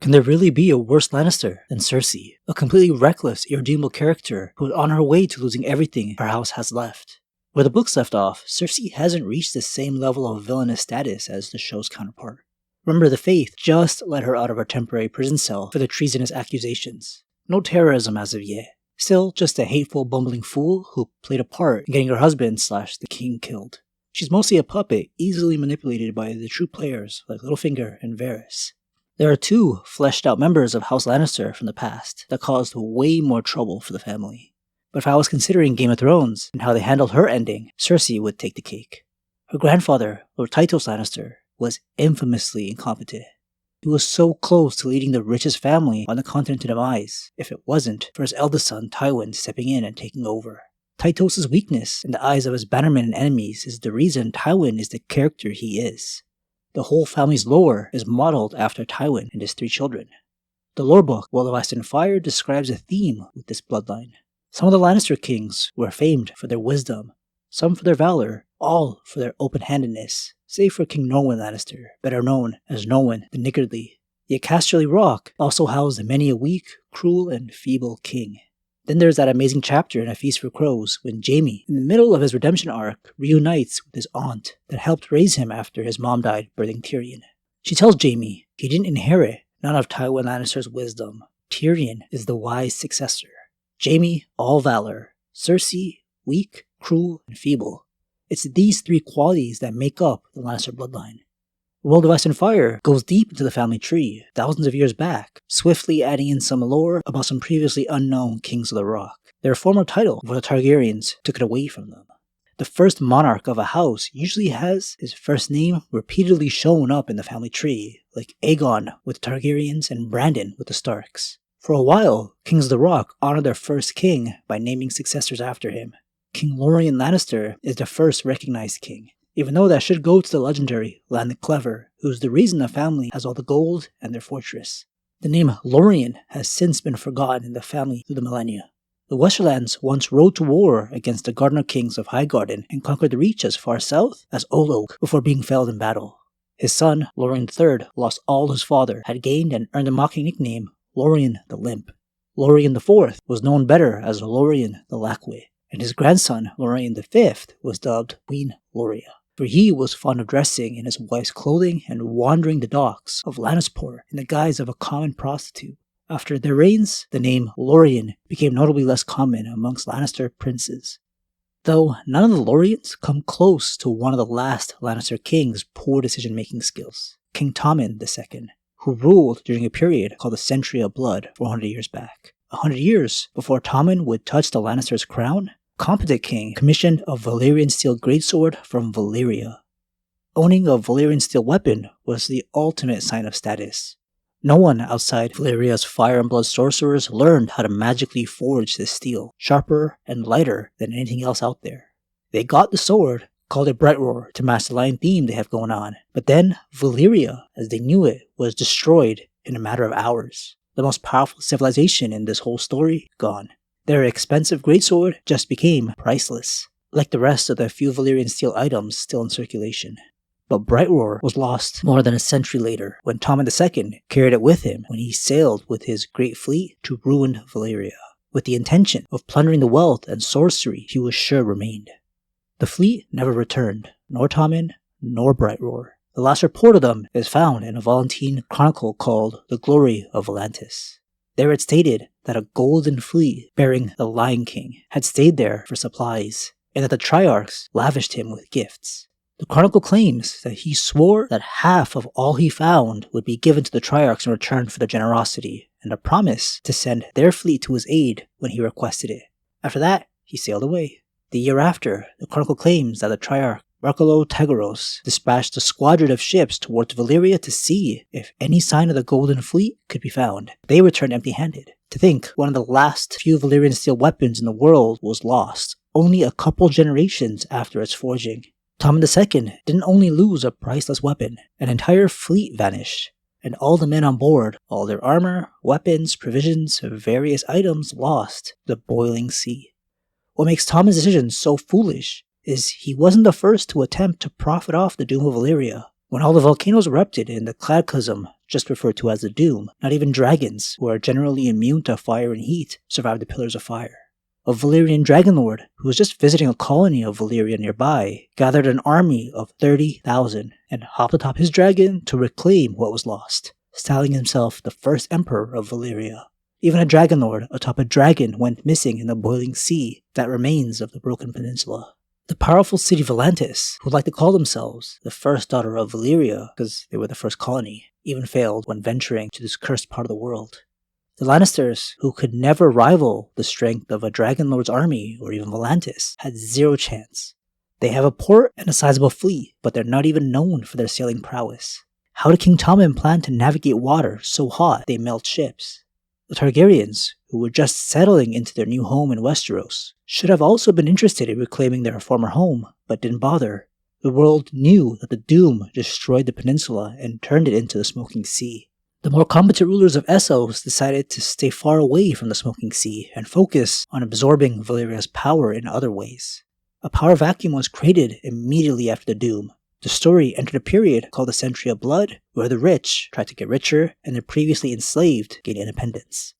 Can there really be a worse Lannister than Cersei, a completely reckless, irredeemable character who is on her way to losing everything her house has left? Where the books left off, Cersei hasn't reached the same level of villainous status as the show's counterpart. Remember, the Faith just let her out of her temporary prison cell for the treasonous accusations. No terrorism as of yet. Still, just a hateful, bumbling fool who played a part in getting her husband / the king killed. She's mostly a puppet, easily manipulated by the true players like Littlefinger and Varys. There are two fleshed-out members of House Lannister from the past that caused way more trouble for the family. But if I was considering Game of Thrones and how they handled her ending, Cersei would take the cake. Her grandfather, Lord Tytos Lannister, was infamously incompetent. He was so close to leading the richest family on the continent to demise, if it wasn't for his eldest son Tywin stepping in and taking over. Tytos' weakness in the eyes of his bannermen and enemies is the reason Tywin is the character he is. The whole family's lore is modeled after Tywin and his 3 children. The lore book, World of Ice and Fire, describes a theme with this bloodline. Some of the Lannister kings were famed for their wisdom, some for their valor, all for their open-handedness, save for King Norwyn Lannister, better known as Norwyn the Niggardly. Yet Casterly Rock also housed many a weak, cruel, and feeble king. Then there's that amazing chapter in A Feast for Crows when Jaime, in the middle of his redemption arc, reunites with his aunt that helped raise him after his mom died birthing Tyrion. She tells Jaime he didn't inherit none of Tywin Lannister's wisdom. Tyrion is the wise successor. Jaime, all valor. Cersei, weak, cruel, and feeble. It's these 3 qualities that make up the Lannister bloodline. World of Ice and Fire goes deep into the family tree, thousands of years back, swiftly adding in some lore about some previously unknown Kings of the Rock, their former title before the Targaryens took it away from them. The first monarch of a house usually has his first name repeatedly shown up in the family tree, like Aegon with the Targaryens and Brandon with the Starks. For a while, Kings of the Rock honored their first king by naming successors after him. King Lorien Lannister is the first recognized king, even though that should go to the legendary Lan the Clever, who's the reason the family has all the gold and their fortress. The name Lorien has since been forgotten in the family through the millennia. The Westerlands once rode to war against the Gardener Kings of Highgarden and conquered the Reach as far south as Olog before being felled in battle. His son, Lorien III, lost all his father had gained and earned the mocking nickname Lorien the Limp. Lorien IV was known better as Lorien the Lackwit, and his grandson, Lorien V, was dubbed Queen Loria, for he was fond of dressing in his wife's clothing and wandering the docks of Lannisport in the guise of a common prostitute. After their reigns, the name Lorien became notably less common amongst Lannister princes. Though none of the Loriens come close to one of the last Lannister kings' poor decision-making skills, King Tommen II, who ruled during a period called the Century of Blood 400 years back. 100 years before Tommen would touch the Lannister's crown, competent king commissioned a Valyrian steel greatsword from Valyria. Owning a Valyrian steel weapon was the ultimate sign of status. No one outside Valyria's fire and blood sorcerers learned how to magically forge this steel, sharper and lighter than anything else out there. They got the sword, called it Brightroar to match the lion theme they have going on, but then Valyria, as they knew it, was destroyed in a matter of hours. The most powerful civilization in this whole story, gone. Their expensive greatsword just became priceless, like the rest of the few Valyrian steel items still in circulation. But Brightroar was lost more than a century later, when Tommen II carried it with him when he sailed with his great fleet to ruined Valyria, with the intention of plundering the wealth and sorcery he was sure remained. The fleet never returned, nor Tommen, nor Brightroar. The last report of them is found in a Valentine chronicle called The Glory of Volantis. There it stated that a golden fleet bearing the Lion King had stayed there for supplies, and that the Triarchs lavished him with gifts. The chronicle claims that he swore that half of all he found would be given to the Triarchs in return for their generosity, and a promise to send their fleet to his aid when he requested it. After that, he sailed away. The year after, the chronicle claims that the Triarch Barcolo Tagaros dispatched a squadron of ships towards Valyria to see if any sign of the Golden Fleet could be found. They returned empty-handed. To think one of the last few Valyrian steel weapons in the world was lost, only a couple generations after its forging. Tommen II didn't only lose a priceless weapon, an entire fleet vanished, and all the men on board, all their armor, weapons, provisions, various items lost to the boiling sea. What makes Tommen's decision so foolish is he wasn't the first to attempt to profit off the doom of Valyria. When all the volcanoes erupted in the Cataclysm just referred to as the Doom. Not even dragons, who are generally immune to fire and heat, survive the Pillars of Fire. A Valyrian dragonlord, who was just visiting a colony of Valyria nearby, gathered an army of 30,000 and hopped atop his dragon to reclaim what was lost, styling himself the first emperor of Valyria. Even a dragonlord atop a dragon went missing in the boiling sea that remains of the Broken Peninsula. The powerful city Volantis, who like to call themselves the first daughter of Valyria because they were the first colony, even failed when venturing to this cursed part of the world. The Lannisters, who could never rival the strength of a Dragonlord's army or even Volantis, had zero chance. They have a port and a sizable fleet, but they're not even known for their sailing prowess. How did King Tommen plan to navigate water so hot they melt ships? The Targaryens, who were just settling into their new home in Westeros, should have also been interested in reclaiming their former home, but didn't bother. The world knew that the Doom destroyed the peninsula and turned it into the Smoking Sea. The more competent rulers of Essos decided to stay far away from the Smoking Sea and focus on absorbing Valyria's power in other ways. A power vacuum was created immediately after the Doom. The story entered a period called the Century of Blood, where the rich tried to get richer and the previously enslaved gained independence.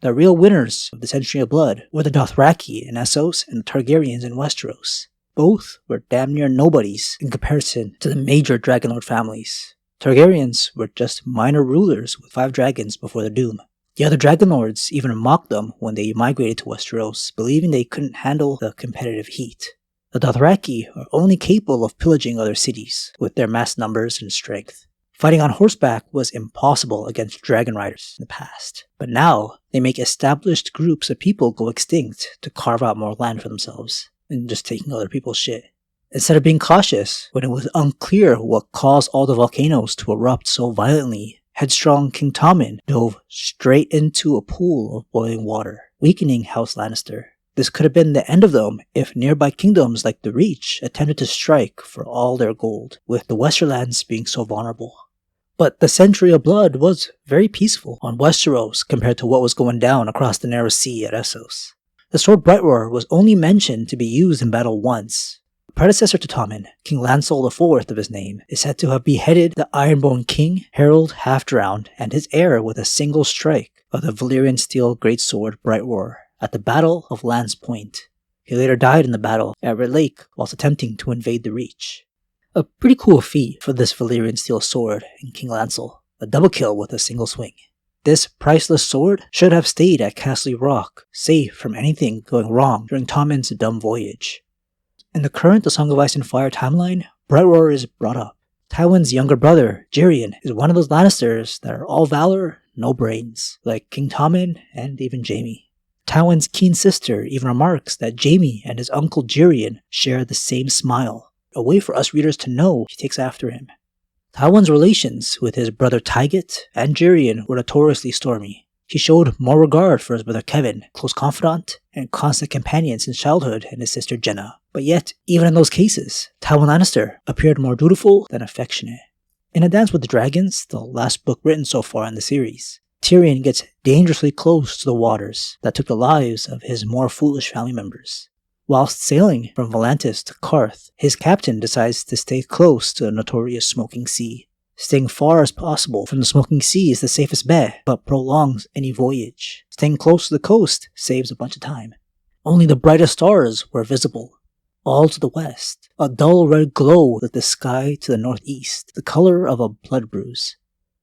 The real winners of the Century of Blood were the Dothraki in Essos and the Targaryens in Westeros. Both were damn near nobodies in comparison to the major Dragonlord families. Targaryens were just minor rulers with 5 dragons before the Doom. The other Dragonlords even mocked them when they migrated to Westeros, believing they couldn't handle the competitive heat. The Dothraki are only capable of pillaging other cities, with their mass numbers and strength. Fighting on horseback was impossible against dragon riders in the past, but now they make established groups of people go extinct to carve out more land for themselves, and just taking other people's shit. Instead of being cautious when it was unclear what caused all the volcanoes to erupt so violently, headstrong King Tommen dove straight into a pool of boiling water, weakening House Lannister. This could have been the end of them if nearby kingdoms like the Reach attempted to strike for all their gold, with the Westerlands being so vulnerable. But the Century of Blood was very peaceful on Westeros compared to what was going down across the narrow sea at Essos. The sword Brightroar was only mentioned to be used in battle once. The predecessor to Tommen, King Lancel IV of his name, is said to have beheaded the Ironborn King, Harold Half-Drowned, and his heir with a single strike of the Valyrian steel greatsword Brightroar at the Battle of Lance Point. He later died in the battle at Red Lake whilst attempting to invade the Reach. A pretty cool feat for this Valyrian steel sword in King Lancel, a double kill with a single swing. This priceless sword should have stayed at Castle Rock, safe from anything going wrong during Tommen's dumb voyage. In the current The Song of Ice and Fire timeline, Brightroar is brought up. Tywin's younger brother, Jaerion, is one of those Lannisters that are all valor, no brains, like King Tommen and even Jaime. Tywin's keen sister even remarks that Jaime and his uncle Jaerion share the same smile, a way for us readers to know she takes after him. Tywin's relations with his brother Tyget and Jaerion were notoriously stormy. He showed more regard for his brother Kevin, close confidant and constant companion since childhood, and his sister Jenna. But yet, even in those cases, Tywin Lannister appeared more dutiful than affectionate. In A Dance with the Dragons, the last book written so far in the series, Tyrion gets dangerously close to the waters that took the lives of his more foolish family members. Whilst sailing from Volantis to Qarth, his captain decides to stay close to the notorious Smoking Sea. Staying far as possible from the Smoking Sea is the safest bet, but prolongs any voyage. Staying close to the coast saves a bunch of time. Only the brightest stars were visible. All to the west, a dull red glow lit the sky to the northeast, the color of a blood bruise.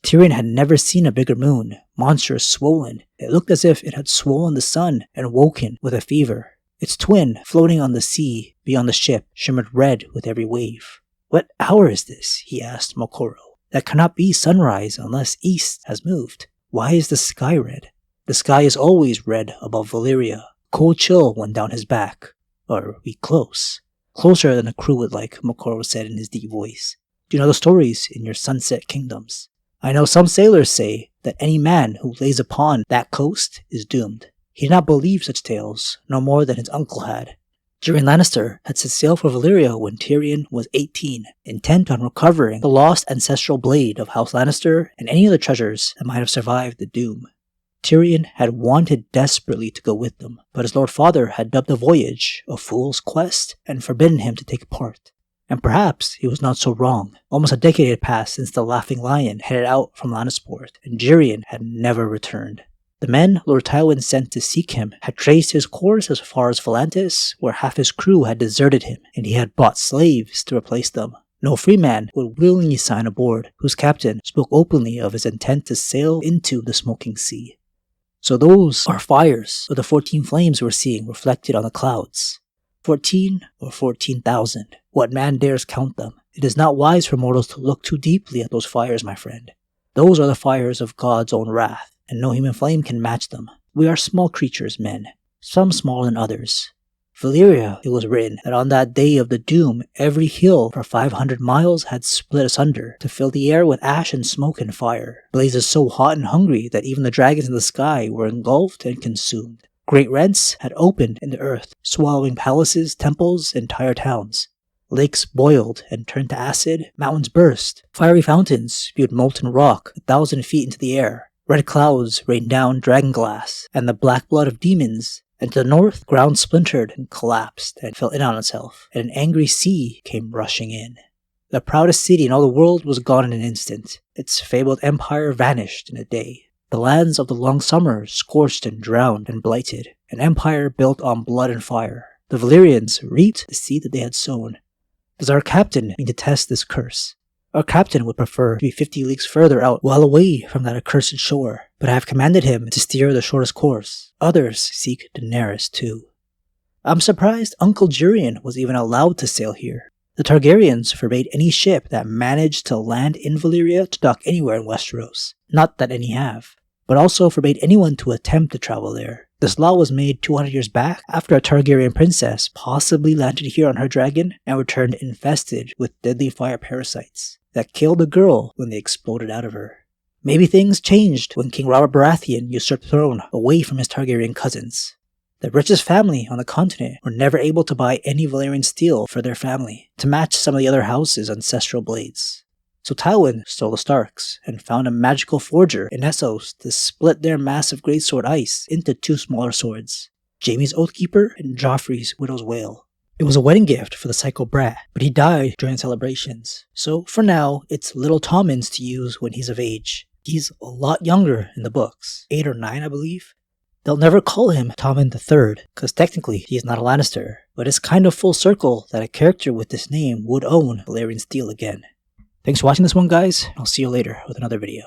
Tyrion had never seen a bigger moon, monstrous, swollen. It looked as if it had swollen the sun and woken with a fever. Its twin, floating on the sea beyond the ship, shimmered red with every wave. "What hour is this?" he asked Moqorro. "That cannot be sunrise unless east has moved. Why is the sky red?" "The sky is always red above Valyria." Cold chill went down his back. "Are we close?" "Closer than the crew would like," Moqorro said in his deep voice. "Do you know the stories in your sunset kingdoms? I know some sailors say that any man who lays upon that coast is doomed." He did not believe such tales, no more than his uncle had. Jaerion Lannister had set sail for Valyria when Tyrion was 18, intent on recovering the lost ancestral blade of House Lannister and any other treasures that might have survived the Doom. Tyrion had wanted desperately to go with them, but his Lord Father had dubbed the voyage a fool's quest and forbidden him to take part. And perhaps he was not so wrong. Almost a decade had passed since the Laughing Lion headed out from Lannisport, and Tyrion had never returned. The men Lord Tywin sent to seek him had traced his course as far as Volantis, where half his crew had deserted him, and he had bought slaves to replace them. No free man would willingly sign aboard, whose captain spoke openly of his intent to sail into the smoking sea. So those are fires of the 14 flames we're seeing reflected on the clouds. 14 or 14,000. What man dares count them? It is not wise for mortals to look too deeply at those fires, my friend. Those are the fires of God's own wrath, and no human flame can match them. We are small creatures, men, some smaller than others. Valyria, it was written, that on that day of the doom, every hill for 500 miles had split asunder to fill the air with ash and smoke and fire. Blazes so hot and hungry that even the dragons in the sky were engulfed and consumed. Great rents had opened in the earth, swallowing palaces, temples, entire towns. Lakes boiled and turned to acid, mountains burst, fiery fountains spewed molten rock 1,000 feet into the air. Red clouds rained down dragonglass and the black blood of demons. And to the north, ground splintered and collapsed and fell in on itself, and an angry sea came rushing in. The proudest city in all the world was gone in an instant. Its fabled empire vanished in a day. The lands of the long summer scorched and drowned and blighted, an empire built on blood and fire. The Valyrians reaped the seed that they had sown. Does our captain mean to test this curse? Our captain would prefer to be 50 leagues further out, well away from that accursed shore, but I have commanded him to steer the shortest course. Others seek Daenerys too. I'm surprised Uncle Tyrion was even allowed to sail here. The Targaryens forbade any ship that managed to land in Valyria to dock anywhere in Westeros. Not that any have, but also forbade anyone to attempt to travel there. This law was made 200 years back after a Targaryen princess possibly landed here on her dragon and returned infested with deadly fire parasites that killed a girl when they exploded out of her. Maybe things changed when King Robert Baratheon usurped the throne away from his Targaryen cousins. The richest family on the continent were never able to buy any Valyrian steel for their family to match some of the other houses' ancestral blades. So Tywin stole the Starks and found a magical forger in Essos to split their massive greatsword ice into 2 smaller swords, Jaime's Oathkeeper and Joffrey's Widow's Wail. It was a wedding gift for the psycho brat, but he died during the celebrations. So for now, it's little Tommen's to use when he's of age. He's a lot younger in the books, 8 or 9 I believe. They'll never call him Tommen III, because technically he is not a Lannister, but it's kind of full circle that a character with this name would own Valyrian steel again. Thanks for watching this one, guys. I'll see you later with another video.